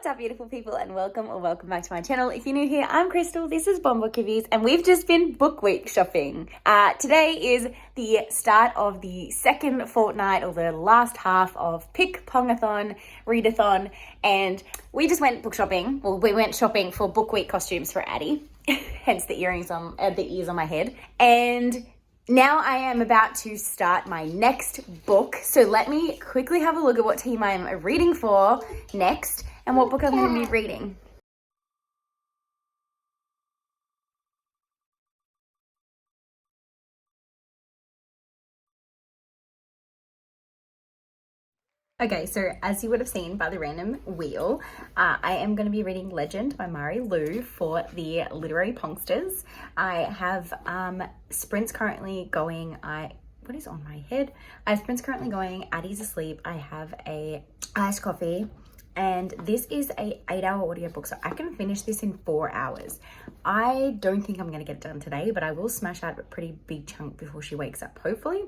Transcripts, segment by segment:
What's up, beautiful people, and welcome back to my channel. If you're new here, I'm Crystal, this is Book Reviews, and we've just been book week shopping. Today is the start of the second fortnight, or the last half of Pickpongathon Readathon, and we just went book shopping. Well, we went shopping for book week costumes for Addie, hence the ears on my head, and now I am about to start my next book. So let me quickly have a look at what team I'm reading for next and what book I'm going to be reading. Okay, so as you would have seen by the random wheel, I am going to be reading Legend by Mari Lu for the Literary Pongsters. I have sprints currently going. What is on my head? I have sprints currently going. Addie's asleep. I have a iced coffee. And this is a 8-hour audiobook, so I can finish this in 4 hours. I don't think I'm going to get it done today, but I will smash out a pretty big chunk before she wakes up, hopefully.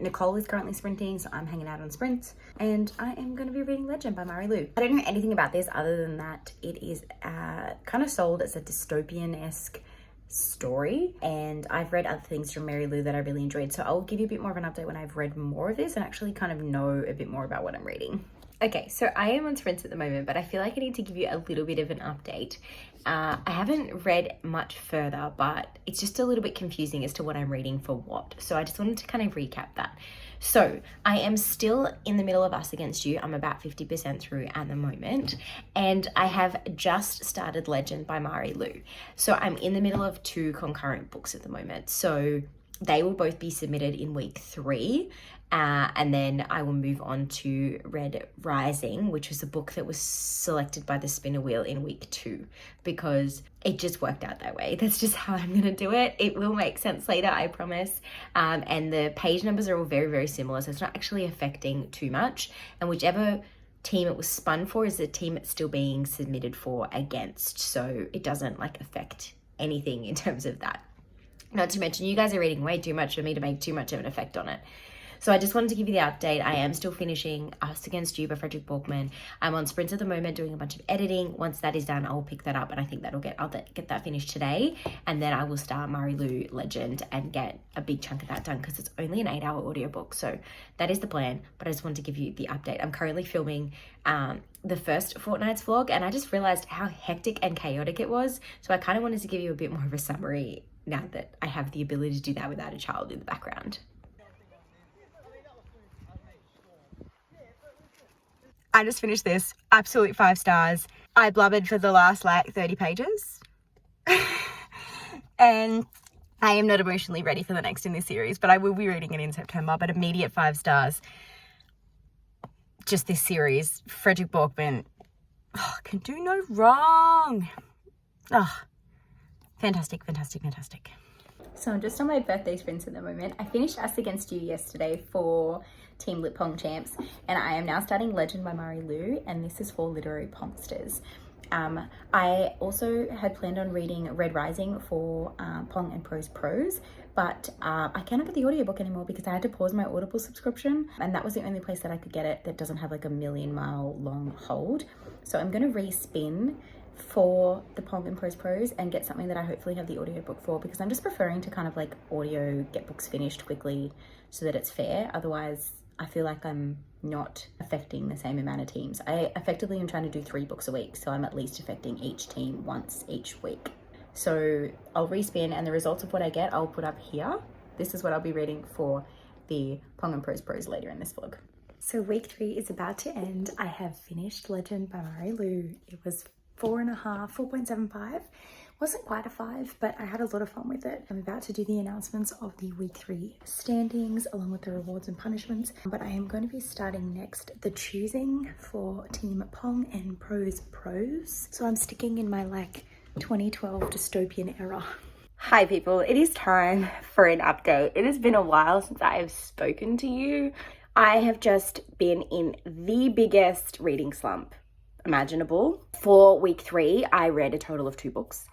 Nicole is currently sprinting, so I'm hanging out on sprints. And I am going to be reading Legend by Mari Lu. I don't know anything about this other than that it is kind of sold as a dystopian-esque story, and I've read other things from Mari Lu that I really enjoyed, so I'll give you a bit more of an update when I've read more of this and actually kind of know a bit more about what I'm reading. Okay, so I am on sprints at the moment, but I feel like I need to give you a little bit of an update. I haven't read much further, but it's just a little bit confusing as to what I'm reading for what. So I just wanted to kind of recap that. So I am still in the middle of Us Against You. I'm about 50% through at the moment, and I have just started Legend by Mari Lu. So I'm in the middle of 2 concurrent books at the moment. So they will both be submitted in week 3. And then I will move on to Red Rising, which was a book that was selected by the spinner wheel in week 2 because it just worked out that way. That's just how I'm going to do it. It will make sense later, I promise. And the page numbers are all very, very similar, so it's not actually affecting too much. And whichever team it was spun for is the team it's still being submitted for against. So it doesn't affect anything in terms of that. Not to mention, you guys are reading way too much for me to make too much of an effect on it. So I just wanted to give you the update. I am still finishing Us Against You by Frederick Borkman. I'm on sprints at the moment doing a bunch of editing. Once that is done, I will pick that up, and I think I'll get that finished today. And then I will start Mari Lu Legend and get a big chunk of that done because it's only an 8-hour audiobook. So that is the plan, but I just wanted to give you the update. I'm currently filming the first fortnight's vlog, and I just realized how hectic and chaotic it was. So I kind of wanted to give you a bit more of a summary now that I have the ability to do that without a child in the background. I just finished this, absolute 5 stars. I blubbered for the last 30 pages. And I am not emotionally ready for the next in this series, but I will be reading it in September, but immediate 5 stars. Just this series, Frederick Borkman, can do no wrong. Fantastic, fantastic, fantastic. So I'm just on my birthday sprints at the moment. I finished Us Against You yesterday for Team Lit Pong Champs, and I am now starting Legend by Mari Lu, and this is for Literary Pongsters. I also had planned on reading Red Rising for Pong and Pros, but I cannot get the audiobook anymore because I had to pause my Audible subscription, and that was the only place that I could get it that doesn't have a million-mile long hold. So I'm going to respin for the Pong and Pros and get something that I hopefully have the audiobook for, because I'm just preferring to kind of audio get books finished quickly so that it's fair. Otherwise I feel like I'm not affecting the same amount of teams. I effectively am trying to do 3 books a week, so I'm at least affecting each team once each week. So I'll respin, and the results of what I get I'll put up here. This is what I'll be reading for the Pong and Pros later in this vlog. So week 3 is about to end. I have finished Legend by Mari Lu. It was 4.75. Wasn't quite a 5, but I had a lot of fun with it. I'm about to do the announcements of the week 3 standings along with the rewards and punishments, but I am going to be starting next the choosing for Team Pong and Pros. So I'm sticking in my 2012 dystopian era. Hi people, it is time for an update. It has been a while since I have spoken to you. I have just been in the biggest reading slump imaginable. For week 3, I read a total of 2 books.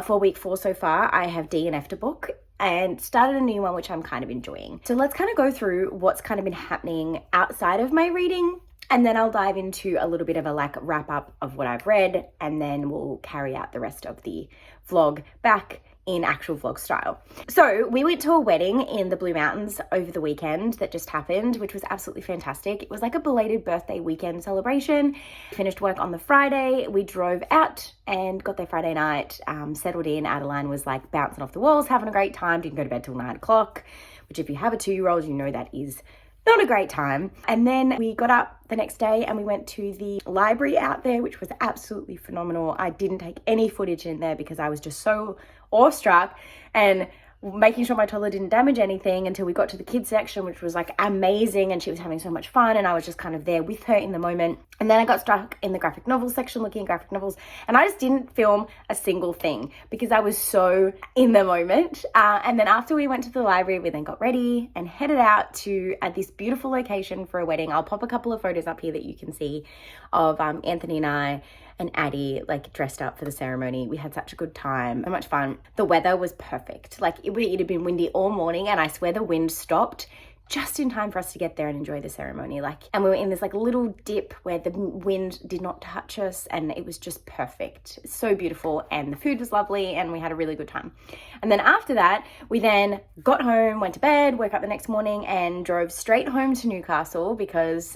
For week 4 so far, I have DNF'd a book and started a new one, which I'm kind of enjoying. So let's kind of go through what's kind of been happening outside of my reading And then I'll dive into a little bit of a like wrap up of what I've read, and then we'll carry out the rest of the vlog back in actual vlog style. So we went to a wedding in the Blue Mountains over the weekend that just happened, which was absolutely fantastic. It was like a belated birthday weekend celebration. Finished work on the Friday. We drove out and got there Friday night, settled in. Adeline was like bouncing off the walls, having a great time. Didn't go to bed till 9 o'clock, which if you have a 2-year-old, you know that is not a great time. And then we got up the next day and we went to the library out there, which was absolutely phenomenal. I didn't take any footage in there because I was just so awestruck and making sure my toddler didn't damage anything until we got to the kids section, which was like amazing, and she was having so much fun and I was just kind of there with her in the moment. And then I got stuck in the graphic novel section looking at graphic novels, and I just didn't film a single thing because I was so in the moment. And then after we went to the library, we then got ready and headed out to this beautiful location for a wedding. I'll pop a couple of photos up here that you can see of Anthony and I and Addie like dressed up for the ceremony. We had such a good time, so much fun. The weather was perfect. Like it had been windy all morning, and I swear the wind stopped just in time for us to get there and enjoy the ceremony. And we were in this like little dip where the wind did not touch us, and it was just perfect. So beautiful, and the food was lovely, and we had a really good time. And then after that, we then got home, went to bed, woke up the next morning and drove straight home to Newcastle because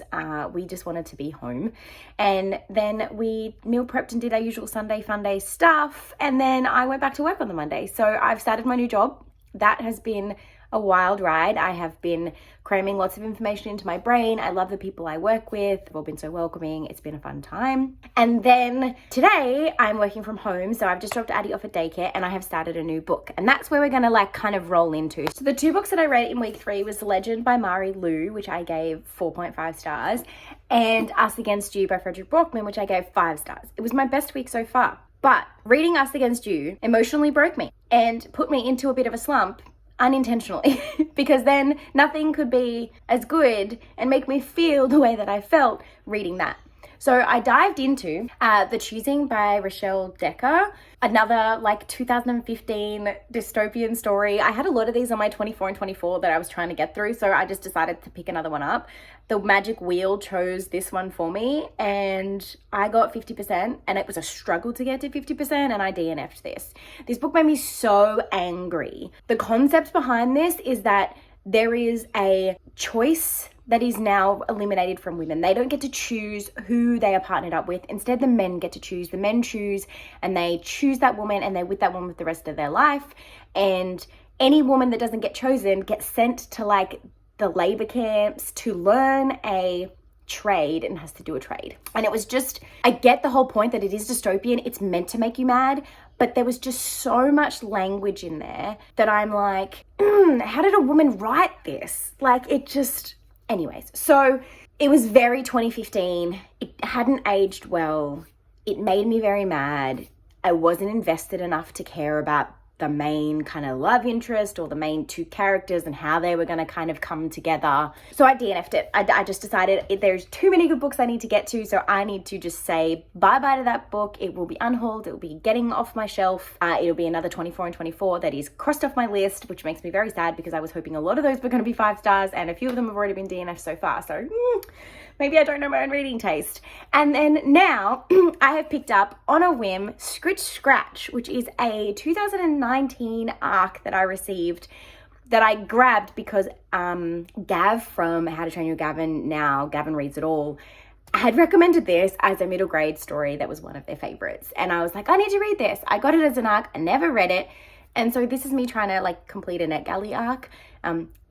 we just wanted to be home. And then we meal prepped and did our usual Sunday fun day stuff. And then I went back to work on the Monday. So I've started my new job. That has been a wild ride. I have been cramming lots of information into my brain. I love the people I work with. They've all been so welcoming. It's been a fun time. And then today I'm working from home. So I've just dropped Addie off at daycare and I have started a new book. And that's where we're going to like kind of roll into. So the 2 books that I read in week 3 was Legend by Mari Lou, which I gave 4.5 stars, and Us Against You by Frederick Brockman, which I gave 5 stars. It was my best week so far. But reading Us Against You emotionally broke me and put me into a bit of a slump unintentionally because then nothing could be as good and make me feel the way that I felt reading that. So I dived into The Choosing by Rochelle Decker, another like 2015 dystopian story. I had a lot of these on my 24 and 24 that I was trying to get through, so I just decided to pick another one up. The Magic Wheel chose this one for me and I got 50%, and it was a struggle to get to 50%, and I DNF'd this. This book made me so angry. The concept behind this is that there is a choice that is now eliminated from women. They don't get to choose who they are partnered up with. Instead, the men get to choose. The men choose, and they choose that woman, and they're with that woman for the rest of their life. And any woman that doesn't get chosen gets sent to like the labor camps to learn a trade and has to do a trade. And it was just, I get the whole point that it is dystopian. It's meant to make you mad, but there was just so much language in there that I'm like, how did a woman write this? Like it just... Anyways, so it was very 2015. It hadn't aged well. It made me very mad. I wasn't invested enough to care about the main kind of love interest or the main 2 characters and how they were going to kind of come together. So I DNF'd it. I just decided there's too many good books I need to get to, so I need to just say bye-bye to that book. It will be unhauled. It will be getting off my shelf. It'll be another 24 and 24 that is crossed off my list, which makes me very sad because I was hoping a lot of those were going to be 5 stars, and a few of them have already been DNF'd so far. So maybe I don't know my own reading taste. And then now I have picked up on a whim Scritch Scratch, which is a 2019 arc that I received that I grabbed because Gav from How to Train Your Gavin, now Gavin Reads It All, had recommended this as a middle grade story that was one of their favorites. And I was like, I need to read this. I got it as an arc. I never read it. And so this is me trying to like complete a NetGalley arc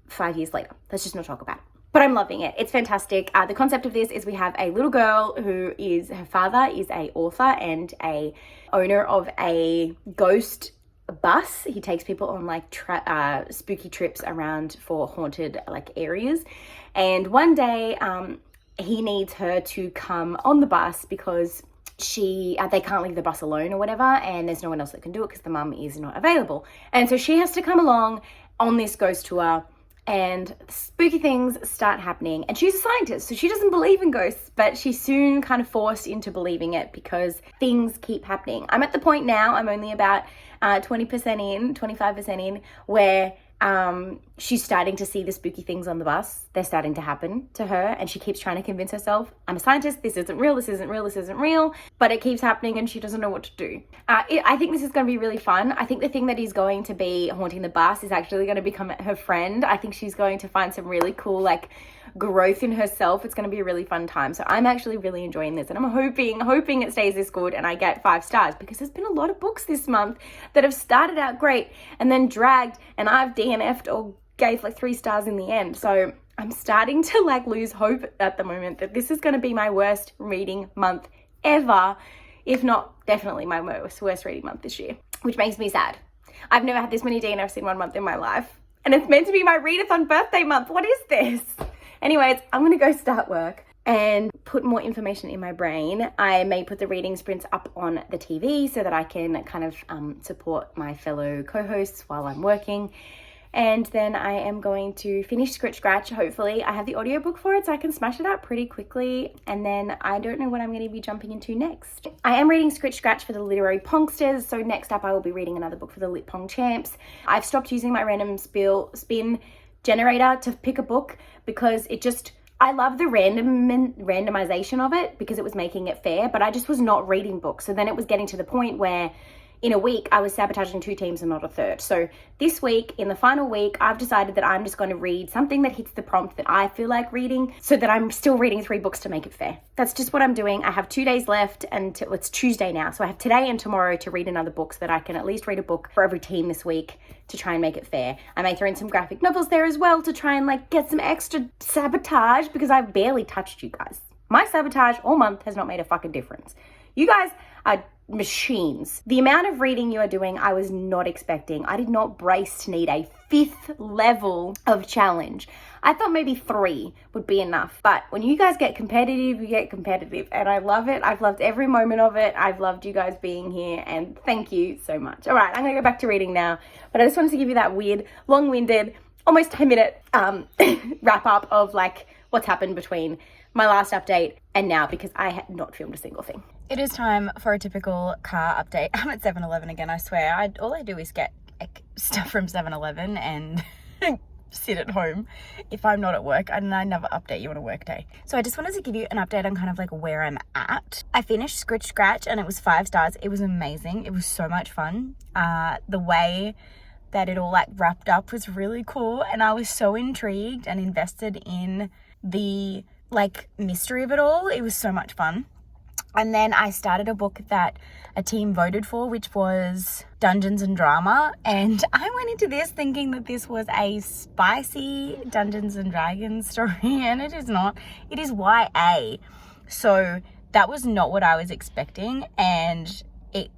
5 years later. Let's just not talk about it. But I'm loving it. It's fantastic. The concept of this is we have a little girl who is, her father is a author and a owner of a ghost bus. He takes people on like spooky trips around for haunted like areas. And one day he needs her to come on the bus because they can't leave the bus alone or whatever, and there's no one else that can do it because the mum is not available. And so she has to come along on this ghost tour, and spooky things start happening. And she's a scientist, so she doesn't believe in ghosts, but she's soon kind of forced into believing it because things keep happening. I'm at the point now, I'm only about 20% in, 25% in, where she's starting to see the spooky things on the bus. They're starting to happen to her, and she keeps trying to convince herself, I'm a scientist, this isn't real, this isn't real, this isn't real, but it keeps happening and she doesn't know what to do. I think this is going to be really fun. I think the thing that is going to be haunting the bus is actually going to become her friend. I think she's going to find some really cool, like, growth in herself. It's going to be a really fun time. So I'm actually really enjoying this, and I'm hoping it stays this good and I get 5 stars, because there's been a lot of books this month that have started out great and then dragged, and I've DNF'd or gave like 3 stars in the end. So I'm starting to like lose hope at the moment that this is going to be my worst reading month ever, if not definitely my worst reading month this year, which makes me sad. I've never had this many DNFs in one month in my life, and it's meant to be my readathon birthday month. What is this? Anyways, I'm going to go start work and put more information in my brain. I may put the reading sprints up on the TV so that I can kind of support my fellow co-hosts while I'm working. And then I am going to finish Scritch Scratch. Hopefully I have the audiobook for it so I can smash it out pretty quickly. And then I don't know what I'm going to be jumping into next. I am reading Scritch Scratch for the Literary Pongsters. So next up I will be reading another book for the Lit Pong Champs. I've stopped using my random spin generator to pick a book because I love the randomization of it because it was making it fair, but I just was not reading books. So then it was getting to the point where in a week, I was sabotaging 2 teams and not a third. So this week, in the final week, I've decided that I'm just going to read something that hits the prompt that I feel like reading so that I'm still reading 3 books to make it fair. That's just what I'm doing. I have 2 days left until it's Tuesday now. So I have today and tomorrow to read another book so that I can at least read a book for every team this week to try and make it fair. I may throw in some graphic novels there as well to try and like get some extra sabotage because I've barely touched you guys. My sabotage all month has not made a fucking difference. You guys are machines. The amount of reading you are doing, I was not expecting. I did not brace to need a 5th level of challenge. I thought maybe 3 would be enough. But when you guys get competitive, you get competitive. And I love it. I've loved every moment of it. I've loved you guys being here. And thank you so much. All right, I'm going to go back to reading now. But I just wanted to give you that weird, long-winded, almost 10-minute wrap up of like what's happened between my last update and now, because I had not filmed a single thing. It is time for a typical car update. I'm at 7-Eleven again, I swear. All I do is get stuff from 7-Eleven and sit at home if I'm not at work, and I never update you on a work day. So I just wanted to give you an update on kind of like where I'm at. I finished Scritch Scratch and it was 5 stars. It was amazing. It was so much fun. The way that it all like wrapped up was really cool, and I was so intrigued and invested in the like mystery of it all. It was so much fun. And then I started a book that a team voted for, which was Dungeons and Drama. And I went into this thinking that this was a spicy Dungeons and Dragons story, and it is not. It is YA. So that was not what I was expecting, and it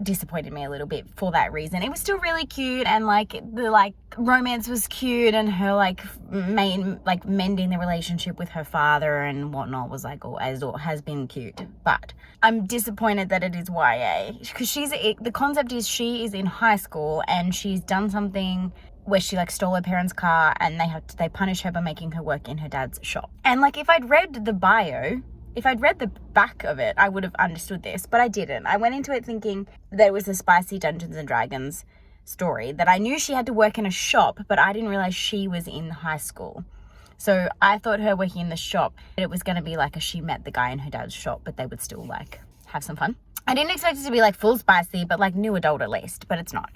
disappointed me a little bit for that reason. It was still really cute, and like the like romance was cute, and her like mending the relationship with her father and whatnot was like has been cute. But I'm disappointed that it is YA, because the concept is she is in high school and she's done something where she like stole her parents' car, and they punish her by making her work in her dad's shop. And like if I'd read the bio, if I'd read the back of it, I would have understood this, but I didn't. I went into it thinking that it was a spicy Dungeons and Dragons story, that I knew she had to work in a shop, but I didn't realize she was in high school. So I thought her working in the shop, it was going to be like she met the guy in her dad's shop, but they would still like have some fun. I didn't expect it to be like full spicy, but like new adult at least, but it's not.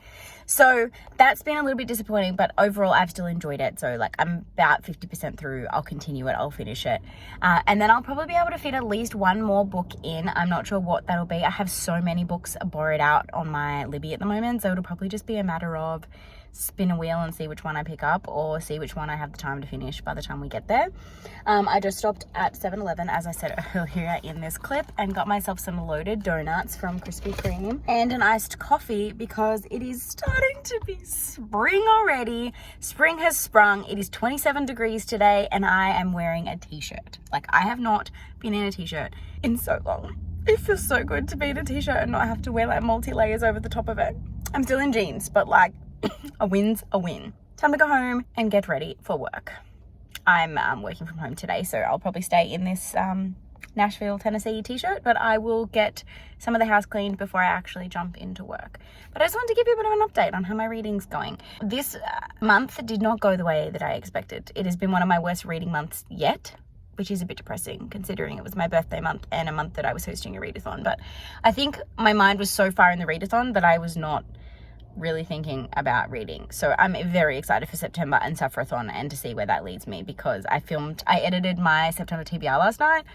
So that's been a little bit disappointing, but overall I've still enjoyed it. So like I'm about 50% through. I'll continue it. I'll finish it. And then I'll probably be able to fit at least one more book in. I'm not sure what that'll be. I have so many books borrowed out on my Libby at the moment. So it'll probably just be a matter of spin a wheel and see which one I pick up, or see which one I have the time to finish by the time we get there. I just stopped at 7-Eleven, as I said earlier in this clip, and got myself some loaded donuts from Krispy Kreme and an iced coffee, because it is starting to be spring already. Spring has sprung. It is 27 degrees today, and I am wearing a t-shirt. Like, I have not been in a t-shirt in so long. It feels so good to be in a t-shirt and not have to wear like multi-layers over the top of it. I'm still in jeans, but like a win's a win. Time to go home and get ready for work. I'm working from home today, so I'll probably stay in this Nashville, Tennessee t-shirt, but I will get some of the house cleaned before I actually jump into work. But I just wanted to give you a bit of an update on how my reading's going. This month did not go the way that I expected. It has been one of my worst reading months yet, which is a bit depressing considering it was my birthday month and a month that I was hosting a readathon. But I think my mind was so far in the readathon that I was not really thinking about reading. So I'm very excited for September and Sapphorathon and to see where that leads me, because I edited my September TBR last night.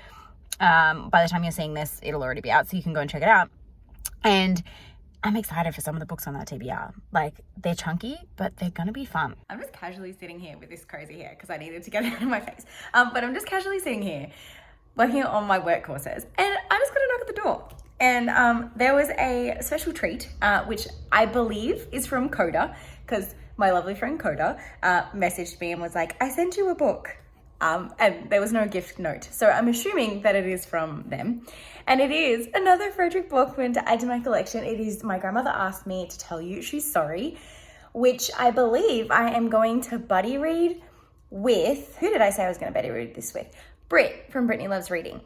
By the time you're seeing this, it'll already be out, so you can go and check it out. And I'm excited for some of the books on that TBR. Like, they're chunky, but they're gonna be fun. I'm just casually sitting here with this crazy hair because I needed to get it out of my face. But I'm just casually sitting here working on my work courses, and I just got a knock at the door. And there was a special treat, which I believe is from Coda, because my lovely friend Coda messaged me and was like, I sent you a book. And there was no gift note. So I'm assuming that it is from them. And it is another Frederick Borkman to add to my collection. It is My Grandmother Asked Me to Tell You She's Sorry, which I believe I am going to buddy read with, who did I say I was going to buddy read this with? Britt from Brittany Loves Reading.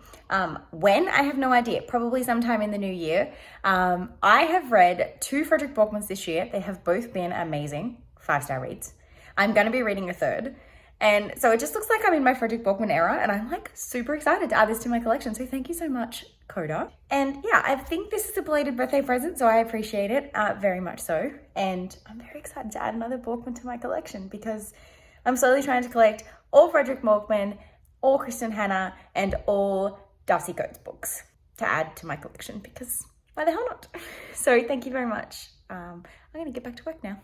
When? I have no idea. Probably sometime in the new year. I have read 2 Frederick Borkmans this year. They have both been amazing. 5-star reads. I'm going to be reading a 3rd. And so it just looks like I'm in my Frederick Borkman era, and I'm like super excited to add this to my collection. So thank you so much, Coda. And yeah, I think this is a belated birthday present, so I appreciate it very much so. And I'm very excited to add another Borkman to my collection, because I'm slowly trying to collect all Frederick Borkman, all Kristen Hanna, and all Darcy Coates books to add to my collection, because why the hell not? So thank you very much. I'm going to get back to work now.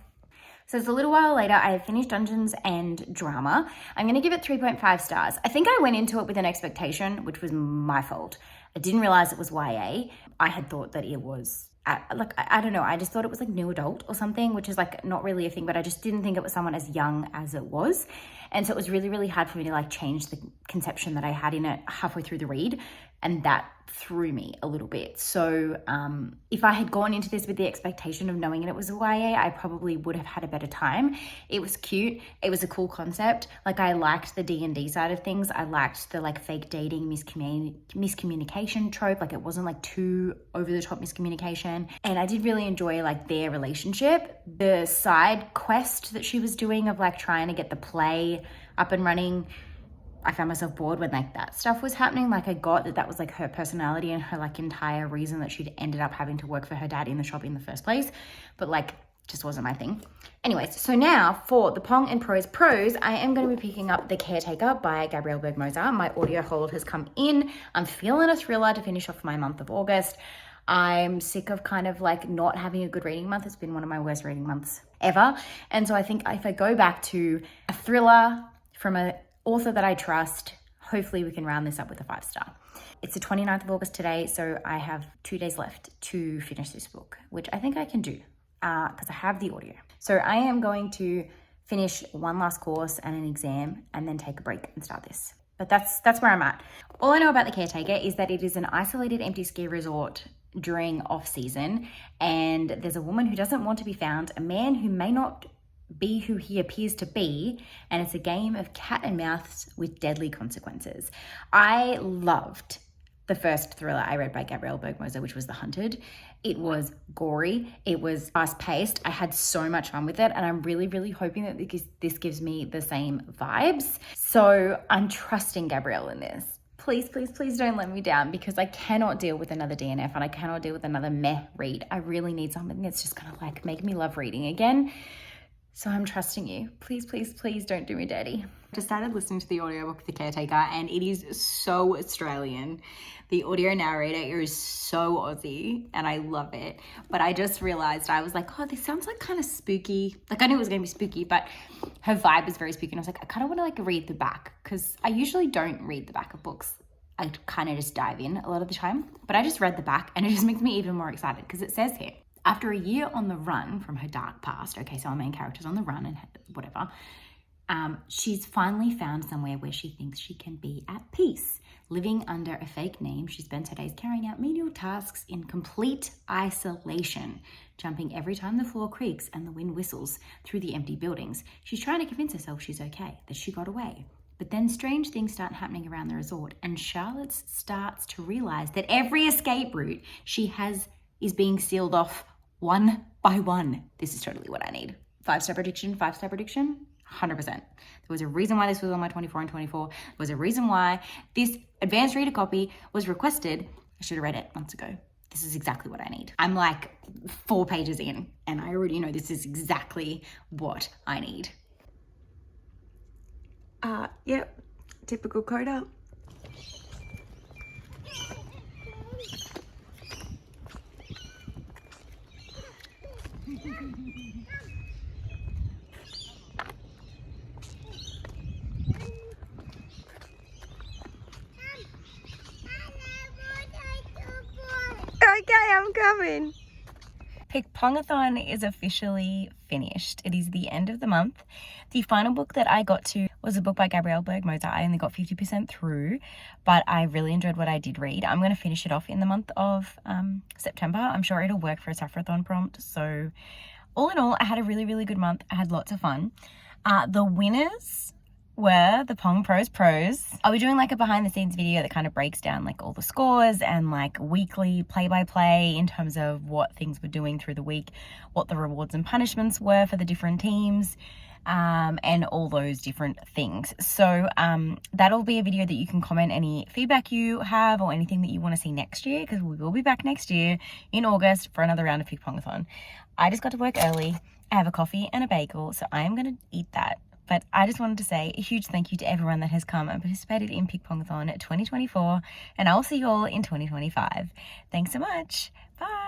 So it's a little while later. I have finished Dungeons and Drama. I'm going to give it 3.5 stars. I think I went into it with an expectation, which was my fault. I didn't realize it was YA. I had thought that it was, I don't know. I just thought it was like new adult or something, which is like not really a thing, but I just didn't think it was someone as young as it was. And so it was really, really hard for me to like change the conception that I had in it halfway through the read. And that threw me a little bit. So if I had gone into this with the expectation of knowing it was a YA, I probably would have had a better time. It was cute. It was a cool concept. Like, I liked the D&D side of things. I liked the like fake dating, miscommunication trope. Like, it wasn't like too over the top miscommunication. And I did really enjoy like their relationship. The side quest that she was doing of like trying to get the play up and running, I found myself bored when like that stuff was happening. Like, I got that was like her personality and her like entire reason that she'd ended up having to work for her dad in the shop in the first place, but like just wasn't my thing. Anyways, so now for the Pong and Prose, I am going to be picking up The Caretaker by Gabrielle Bergmoser. My audio hold has come in. I'm feeling a thriller to finish off my month of August. I'm sick of kind of like not having a good reading month. It's been one of my worst reading months ever. And so I think if I go back to a thriller from a author that I trust, hopefully we can round this up with a 5-star. It's the 29th of August today, so I have 2 days left to finish this book, which I think I can do because I have the audio. So I am going to finish one last course and an exam and then take a break and start this. But that's where I'm at. All I know about The Caretaker is that it is an isolated empty ski resort during off season, and there's a woman who doesn't want to be found, a man who may not be who he appears to be, and it's a game of cat and mouse with deadly consequences. I loved the first thriller I read by Gabrielle Bergmoser, which was The Hunted. It was gory, it was fast-paced, I had so much fun with it, and I'm really, really hoping that this gives me the same vibes. So I'm trusting Gabrielle in this. Please, please, please don't let me down, because I cannot deal with another DNF and I cannot deal with another meh read. I really need something that's just gonna like make me love reading again. So I'm trusting you. Please, please, please don't do me dirty. I just started listening to the audiobook of The Caretaker, and it is so Australian. The audio narrator is so Aussie and I love it. But I just realized, I was like, oh, this sounds like kind of spooky. Like, I knew it was going to be spooky, but her vibe was very spooky. And I was like, I kind of want to like read the back, because I usually don't read the back of books. I kind of just dive in a lot of the time. But I just read the back and it just makes me even more excited, because it says here, after a year on the run from her dark past, okay, so our main character's on the run and whatever, she's finally found somewhere where she thinks she can be at peace. Living under a fake name, she spends her days carrying out menial tasks in complete isolation, jumping every time the floor creaks and the wind whistles through the empty buildings. She's trying to convince herself she's okay, that she got away. But then strange things start happening around the resort, and Charlotte starts to realize that every escape route she has is being sealed off one by one. This is totally what I need. 5-star prediction, 5-star prediction, 100%. There was a reason why this was on my 24 and 24. There was a reason why this advanced reader copy was requested. I should have read it months ago. This is exactly what I need. I'm like 4 pages in, and I already know this is exactly what I need. Yep, typical coda. Okay, I'm coming. Pickpongathon is officially finished. It is the end of the month. The final book that I got to was a book by Gabrielle Berg-Moser. I only got 50% through, but I really enjoyed what I did read. I'm going to finish it off in the month of September. I'm sure it'll work for a Saffrathon prompt. So all in all, I had a really, really good month. I had lots of fun. The winners were the Pong Pros. I'll be doing like a behind the scenes video that kind of breaks down like all the scores and like weekly play-by-play in terms of what things were doing through the week, what the rewards and punishments were for the different teams, and all those different things. So that'll be a video that you can comment any feedback you have or anything that you want to see next year, because we will be back next year in August for another round of Pickpongathon. I just got to work early. I have a coffee and a bagel, so I am going to eat that. But I just wanted to say a huge thank you to everyone that has come and participated in Pickpongathon 2024, and I'll see you all in 2025. Thanks so much. Bye.